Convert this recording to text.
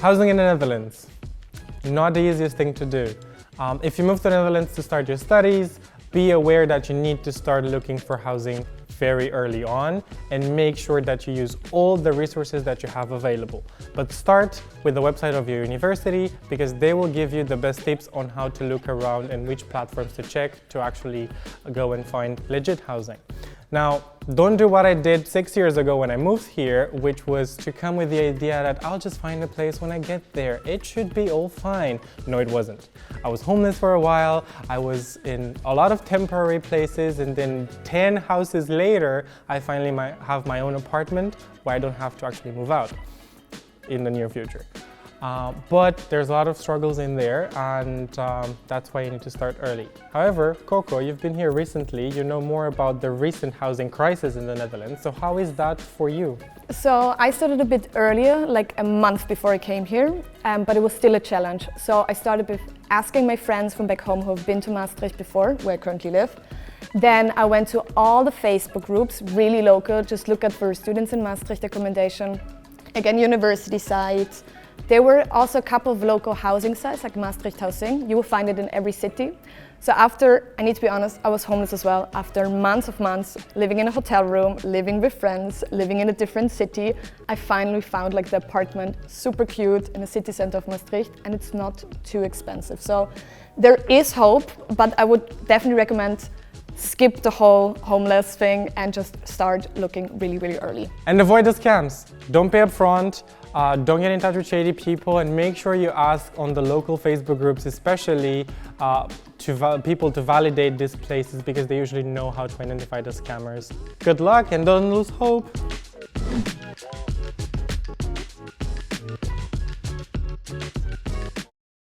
Housing in the Netherlands, not the easiest thing to do. If you move to the Netherlands to start your studies, be aware that you need to start looking for housing very early on and make sure that you use all the resources that you have available. But start with the website of your university because they will give you the best tips on how to look around and which platforms to check to actually go and find legit housing. Now, don't do what I did 6 years ago when I moved here, which was to come with the idea that I'll just find a place when I get there. It should be all fine. No, it wasn't. I was homeless for a while. I was in a lot of temporary places, and then 10 houses later, I finally have my own apartment where I don't have to actually move out in the near future. But there's a lot of struggles in there, and that's why you need to start early. However, Coco, you've been here recently. You know more about the recent housing crisis in the Netherlands. So how is that for you? So I started a bit earlier, like a month before I came here, but it was still a challenge. So I started with asking my friends from back home who have been to Maastricht before, where I currently live. Then I went to all the Facebook groups, really local, just look at for students in Maastricht accommodation, again university sites. There were also a couple of local housing sites like Maastricht Housing. You will find it in every city. So after, I need to be honest, I was homeless as well. After months living in a hotel room, living with friends, living in a different city, I finally found like the apartment, super cute in the city center of Maastricht, and it's not too expensive. So there is hope, but I would definitely recommend skip the whole homeless thing and just start looking really, really early. And avoid the scams. Don't pay up front. Don't get in touch with shady people, and make sure you ask on the local Facebook groups, especially people to validate these places because they usually know how to identify the scammers. Good luck and don't lose hope.